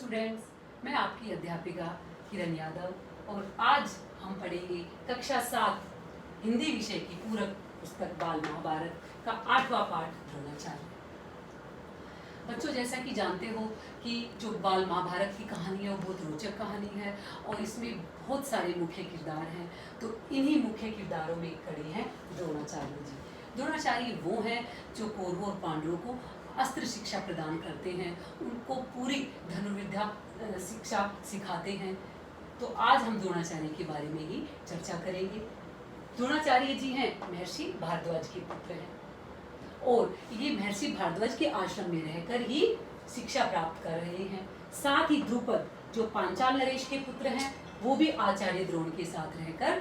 Students, मैं आपकी अध्यापिका किरण यादव और आज हम पढ़ेंगे कक्षा 7 हिंदी विषय की पूरक पुस्तक बाल महाभारत का 8वां पाठ द्रोणाचार्य। बच्चों, जैसा कि जानते हो कि जो बाल महाभारत की कहानी है वो बहुत रोचक कहानी है और इसमें बहुत सारे मुख्य किरदार हैं। तो इन्हीं मुख्य किरदारों में खड़े हैं द्रोणाचार्य जी। द्रोणाचार्य वो हैं जो कौरवों और पांडवों को अस्त्र शिक्षा प्रदान करते हैं, उनको पूरी धनुर्विद्या शिक्षा सिखाते हैं। तो आज हम द्रोणाचार्य के बारे में ही चर्चा करेंगे। द्रोणाचार्य जी हैं महर्षि भारद्वाज के पुत्र हैं और ये महर्षि भारद्वाज के आश्रम में रहकर ही शिक्षा प्राप्त कर रहे हैं। साथ ही द्रुपद जो पांचाल नरेश के पुत्र हैं वो भी आचार्य द्रोण के साथ रहकर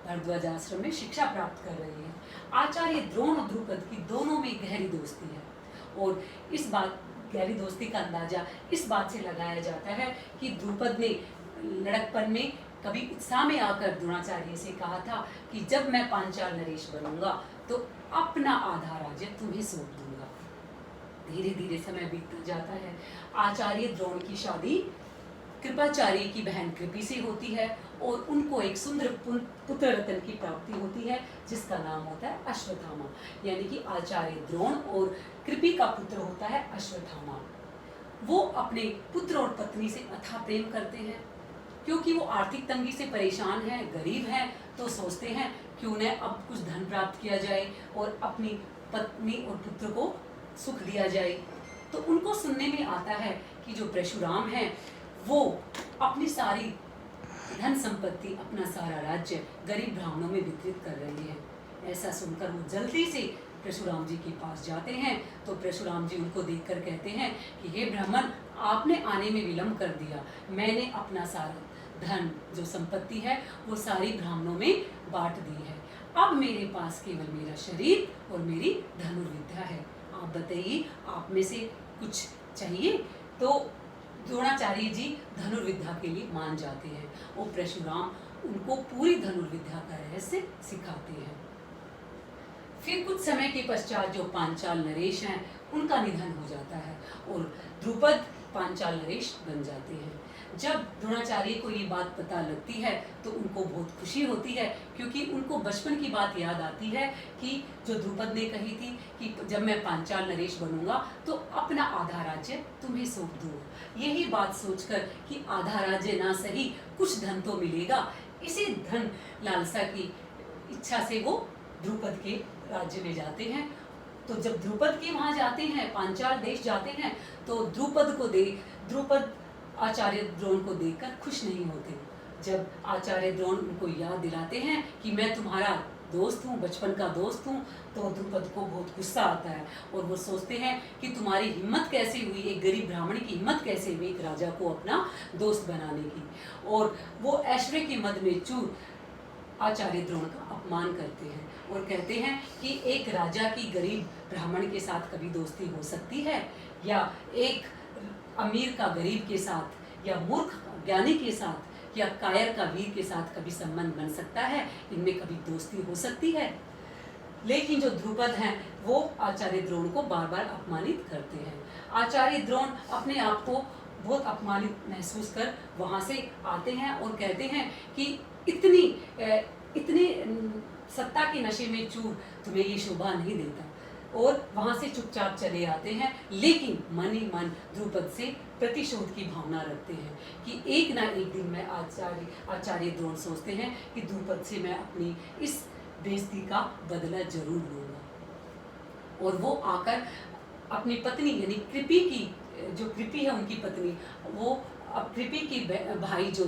भारद्वाज आश्रम में शिक्षा प्राप्त कर रहे हैं। आचार्य द्रोण और द्रुपद की दोनों में गहरी दोस्ती है और इस बात गहरी दोस्ती का अंदाजा इस बात से लगाया जाता है कि द्रुपद ने लड़कपन में कभी उत्साह में आकर द्रोणाचार्य से कहा था कि जब मैं पांचाल नरेश बनूंगा तो अपना आधा राज्य तुम्हें सौंप दूंगा। धीरे धीरे समय बीतता जाता है। आचार्य द्रोण की शादी कृपाचार्य की बहन कृपि से होती है और उनको एक सुंदर पुत्र रत्न की प्राप्ति होती है जिसका नाम होता है अश्वत्थामा। यानी कि आचार्य द्रोण और कृपि का पुत्र होता है अश्वत्थामा। वो अपने पुत्र और पत्नी से अथाह प्रेम करते हैं। क्योंकि वो आर्थिक तंगी से परेशान हैं, गरीब हैं, तो सोचते हैं कि उन्हें अब कुछ धन प्राप्त किया जाए और अपनी पत्नी और पुत्र को सुख दिया जाए। तो उनको सुनने में आता है कि जो परशुराम हैं वो अपनी सारी धन संपत्ति, अपना सारा राज्य गरीब ब्राह्मणों में वितरित कर रहे हैं। ऐसा सुनकर वो जल्दी से परशुराम जी के पास जाते हैं। तो परशुराम जी उनको देखकर कहते हैं कि हे ब्राह्मण, आपने आने में विलंब कर दिया। मैंने अपना सारा धन जो संपत्ति है वो सारी ब्राह्मणों में बांट दी है। अब मेरे पास केवल मेरा शरीर और मेरी धनुर्विद्या है। आप बताइए, आप में से कुछ चाहिए? तो द्रोणाचार्य जी धनुर्विद्या के लिए मान जाते हैं और परशुराम उनको पूरी धनुर्विद्या का रहस्य सिखाते हैं। फिर कुछ समय के पश्चात जो पांचाल नरेश हैं उनका निधन हो जाता है और द्रुपद पांचाल नरेश बन जाते हैं। जब द्रोणाचार्य को ये बात पता लगती है तो उनको बहुत खुशी होती है, क्योंकि उनको बचपन की बात याद आती है कि जो द्रुपद ने कही थी कि जब मैं पांचाल नरेश बनूंगा तो अपना आधा राज्य तुम्हें सौंप दूंगा। यही बात सोचकर कि आधा राज्य ना सही कुछ धन तो मिलेगा, इसी धन लालसा की इच्छा से वो द्रुपद के राज्य में जाते हैं। तो जब द्रुपद के वहां जाते हैं, पांचाल देश जाते हैं, तो द्रुपद आचार्य द्रोण को देखकर खुश नहीं होते। जब आचार्य द्रोण उनको याद दिलाते हैं कि मैं तुम्हारा दोस्त हूँ, बचपन का दोस्त हूँ, तो द्रुपद को बहुत गुस्सा आता है और वो सोचते हैं कि तुम्हारी हिम्मत कैसे हुई, एक गरीब ब्राह्मण की हिम्मत कैसे हुई एक राजा को अपना दोस्त बनाने की। और वो ऐश्वर्य के मद में चूर आचार्य द्रोण का अपमान करते हैं और कहते हैं कि एक राजा की गरीब ब्राह्मण के साथ कभी दोस्ती हो सकती है, या एक अमीर का गरीब के साथ, या मूर्ख ज्ञानी के साथ, या कायर का वीर के साथ कभी संबंध बन सकता है? इनमें कभी दोस्ती हो सकती है? लेकिन जो द्रुपद हैं वो आचार्य द्रोण को बार बार अपमानित करते हैं। आचार्य द्रोण अपने आप को बहुत अपमानित महसूस कर वहां से आते हैं और कहते हैं कि इतनी सत्ता के नशे में चूर तुम्हें ये शोभा नहीं देता, और वहां से चुपचाप चले आते हैं। लेकिन मन ही मन द्रुपद से प्रतिशोध की भावना रखते हैं कि एक ना एक दिन मैं आचार्य द्रोण सोचते हैं कि द्रुपद से मैं अपनी इस बेइज्जती का बदला जरूर लूंगा। और वो आकर अपनी पत्नी यानी कृपि की, जो कृपि है उनकी पत्नी, वो अब कृपि की भाई जो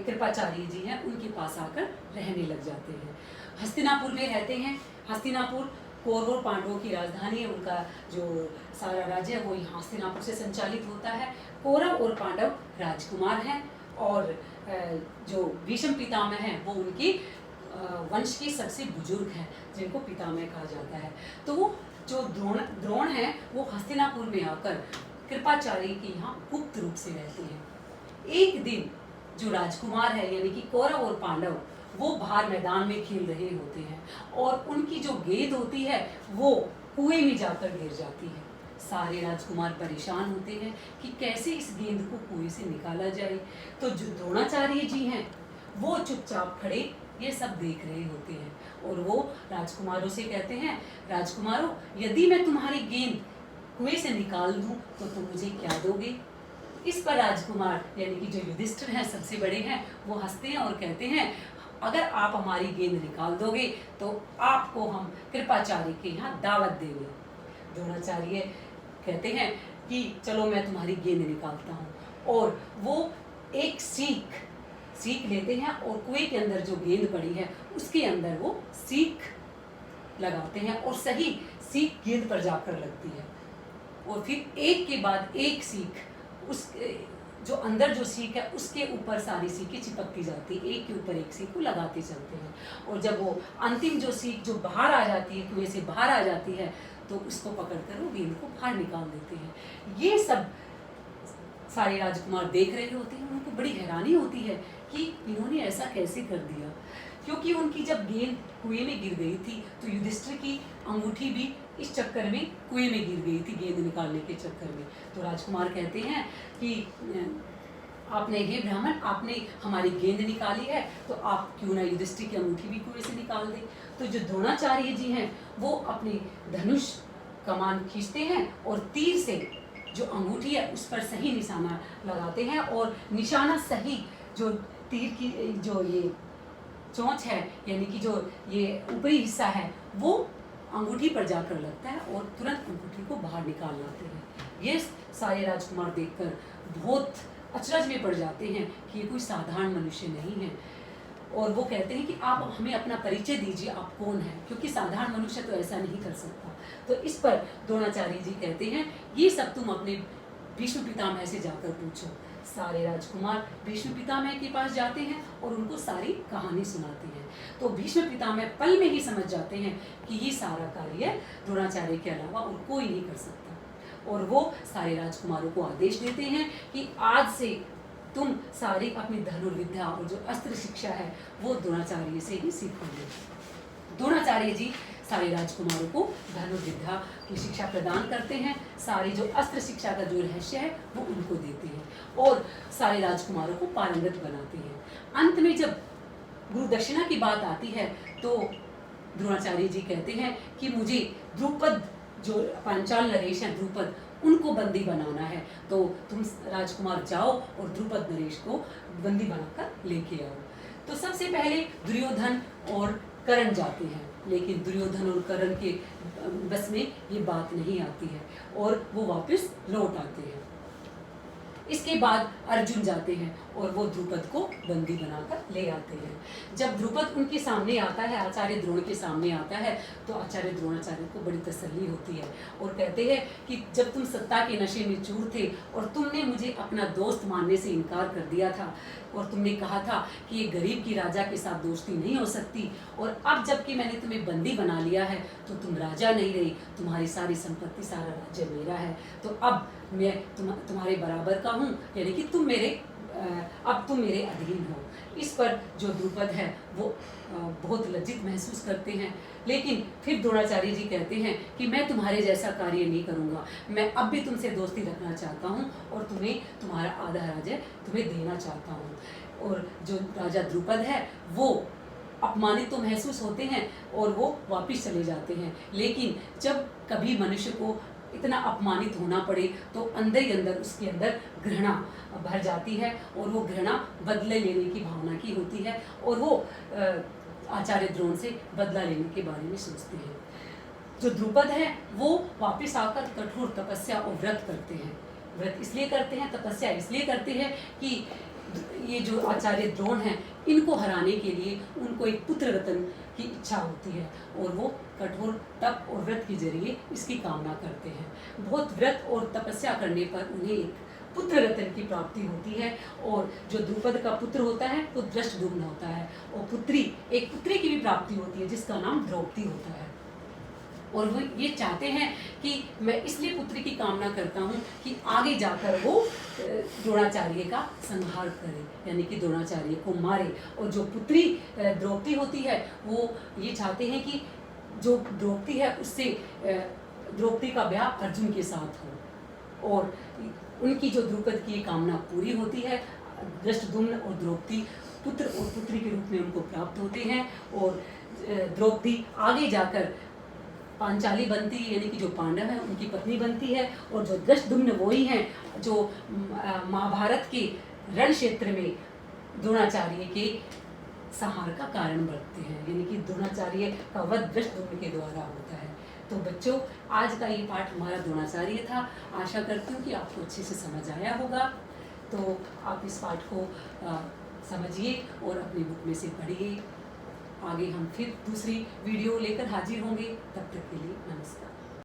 कृपाचार्य जी हैं उनके पास आकर रहने लग जाते हैं। हस्तिनापुर में रहते हैं। हस्तिनापुर कौरवों और पांडवों की राजधानी है। उनका जो सारा राज्य है वो यहाँ हस्तिनापुर से संचालित होता है। कौरव और पांडव राजकुमार हैं और जो भीष्म पितामह हैं वो उनके वंश की सबसे बुजुर्ग हैं जिनको पितामह कहा जाता है। तो वो जो द्रोण है वो हस्तिनापुर में आकर कृपाचार्य के यहाँ गुप्त रूप से रहते हैं। एक दिन जो राजकुमार है यानी कि कौरव और पांडव वो बाहर मैदान में खेल रहे होते हैं और उनकी जो गेंद होती है वो कुएं में जाकर गिर जाती है। सारे राजकुमार परेशान होते हैं कि कैसे इस गेंद को कुएं से निकाला जाए। तो जो द्रोणाचार्य जी हैं वो चुपचाप खड़े ये सब देख रहे होते हैं और वो राजकुमारों से कहते हैं, राजकुमारों, यदि मैं तुम्हारी गेंद कुएं से निकाल दूं तो तुम मुझे क्या दोगे? इस पर राजकुमार यानी कि जो युधिष्ठिर हैं, सबसे बड़े हैं, वो हंसते हैं और कहते हैं, अगर आप हमारी गेंद निकाल दोगे तो आपको हम कृपाचार्य के यहाँ दावत देंगे। द्रोणाचार्य कहते हैं कि चलो मैं तुम्हारी गेंद निकालता हूँ। और वो एक सीख लेते हैं और कुएं के अंदर जो गेंद पड़ी है उसके अंदर वो सीख लगाते हैं और सही सीख गेंद पर जाकर लगती है। और फिर एक के बाद एक सीख, उस जो अंदर जो सीख है उसके ऊपर सारी सीखें चिपकती जाती है, एक के ऊपर एक सीख को लगाते चलते हैं। और जब वो अंतिम जो सीख जो बाहर आ जाती है, कुएं से बाहर आ जाती है, तो उसको पकड़कर वो गेंद को बाहर निकाल देते हैं। ये सब सारे राजकुमार देख रहे होते हैं, उनको बड़ी हैरानी होती है कि इन्होंने ऐसा कैसे कर दिया, क्योंकि उनकी जब गेंद कुएं में गिर गई थी तो युधिष्ठिर की अंगूठी भी इस चक्कर में कुएं में गिर गई थी, गेंद निकालने के चक्कर में। तो राजकुमार कहते हैं कि आपने, हे ब्राह्मण, आपने हमारी गेंद निकाली है तो आप क्यों ना युधिष्ठिर की अंगूठी भी कुएं से निकाल दें। तो जो द्रोणाचार्य जी हैं वो अपने धनुष कमान खींचते हैं और तीर से जो अंगूठी है उस पर सही निशाना लगाते हैं और निशाना सही जो तीर की जो ये चोंच है यानी कि जो ये ऊपरी हिस्सा है वो अंगूठी पर जाकर लगता है और तुरंत अंगूठी को बाहर निकाल लाते हैं। ये सारे राजकुमार देखकर बहुत अचरज में पड़ जाते हैं कि ये कोई साधारण मनुष्य नहीं है। और वो कहते हैं कि आप हमें अपना परिचय दीजिए, आप कौन हैं, क्योंकि साधारण मनुष्य तो ऐसा नहीं कर सकता। तो इस पर द्रोणाचार्य जी कहते हैं, ये सब तुम अपने भीष्म पितामह से जाकर पूछो। सारे राजकुमार भीष्म पितामह के पास जाते हैं और उनको सारी कहानी सुनाते हैं। तो भीष्म पितामह पल में ही समझ जाते हैं कि ये सारा कार्य द्रोणाचार्य के अलावा और कोई नहीं कर सकता। और वो सारे राजकुमारों को आदेश देते हैं कि आज से तुम सारी अपनी धनुर्विद्या और जो अस्त्र शिक्षा है वो द्रोणाचार्य से ही सीखोगे। द्रोणाचार्य जी सारे राजकुमारों को धनुर्विद्या की शिक्षा प्रदान करते हैं, सारी जो अस्त्र शिक्षा का जो रहस्य है वो उनको देते हैं और सारे राजकुमारों को पारंगत बनाते हैं। अंत में जब गुरु दक्षिणा की बात आती है तो द्रोणाचार्य जी कहते हैं कि मुझे द्रुपद, जो पांचाल नरेश हैं द्रुपद, उनको बंदी बनाना है, तो तुम राजकुमार जाओ और द्रुपद नरेश को बंदी बनाकर लेके आओ। तो सबसे पहले दुर्योधन और कर्ण जाते हैं, लेकिन दुर्योधन और कर्ण के बस में ये बात नहीं आती है और वो वापस लौट आते हैं। इसके बाद अर्जुन जाते हैं और वो द्रुपद को बंदी बनाकर ले आते हैं। जब द्रुपद उनके सामने आता है, आचार्य द्रोण के सामने आता है, तो आचार्य द्रोणाचार्य को बड़ी तसल्ली होती है और कहते हैं कि जब तुम सत्ता के नशे में चूर थे और तुमने मुझे अपना दोस्त मानने से इनकार कर दिया था और तुमने कहा था कि ये गरीब की राजा के साथ दोस्ती नहीं हो सकती, और अब जबकि मैंने तुम्हें बंदी बना लिया है तो तुम राजा नहीं रही, तुम्हारी सारी संपत्ति, सारा राज्य मेरा है, तो अब मैं तुम्हारे बराबर का हूँ, यानी कि अब तुम मेरे अधीन हो। इस पर जो द्रुपद है वो बहुत लज्जित महसूस करते हैं, लेकिन फिर द्रोणाचार्य जी कहते हैं कि मैं तुम्हारे जैसा कार्य नहीं करूँगा, मैं अब भी तुमसे दोस्ती रखना चाहता हूँ और तुम्हें तुम्हारा आधा राज्य तुम्हें देना चाहता हूँ। और जो राजा द्रुपद है वो अपमानित तो महसूस होते हैं और वो वापस चले जाते हैं, लेकिन जब कभी मनुष्य को इतना अपमानित होना पड़े तो अंदर ही अंदर उसके अंदर घृणा भर जाती है और वो घृणा बदले लेने की भावना की होती है और वो आचार्य द्रोण से बदला लेने के बारे में सोचते हैं। जो द्रुपद है वो वापस आकर कठोर तपस्या और व्रत करते हैं। व्रत इसलिए करते हैं, तपस्या इसलिए करते हैं कि ये जो आचार्य द्रोण हैं इनको हराने के लिए उनको एक पुत्र रत्न की इच्छा होती है और वो कठोर तप और व्रत के जरिए इसकी कामना करते हैं। बहुत व्रत और तपस्या करने पर उन्हें एक पुत्र रत्न की प्राप्ति होती है और जो द्रुपद का पुत्र होता है वो दृष्टद्युम्न होता है और एक पुत्री की भी प्राप्ति होती है जिसका नाम द्रौपदी होता है। और वो ये चाहते हैं कि मैं इसलिए पुत्री की कामना करता हूँ कि आगे जाकर वो द्रोणाचार्य का संहार करे, यानी कि द्रोणाचार्य को मारे। और जो पुत्री द्रौपदी होती है वो ये चाहते हैं कि जो द्रौपदी है उससे द्रौपदी का ब्याह अर्जुन के साथ हो और उनकी जो द्रुपद की कामना पूरी होती है। धृष्टद्युम्न और द्रौपदी पुत्र और पुत्री के रूप में उनको प्राप्त होते हैं और द्रौपदी आगे जाकर पांचाली बनती है, यानी कि जो पांडव है उनकी पत्नी बनती है। और जो धृष्टद्युम्न वही हैं जो महाभारत के रण क्षेत्र में द्रोणाचार्य के संहार का कारण बनते हैं, यानी कि द्रोणाचार्य का वध धृष्टद्युम्न के द्वारा होता है। तो बच्चों, आज का ये पाठ हमारा द्रोणाचार्य था। आशा करती हूँ कि आपको अच्छे से समझ आया होगा। तो आप इस पाठ को समझिए और अपनी बुक में से पढ़िए। आगे हम फिर दूसरी वीडियो लेकर हाजिर होंगे। तब तक के लिए नमस्कार।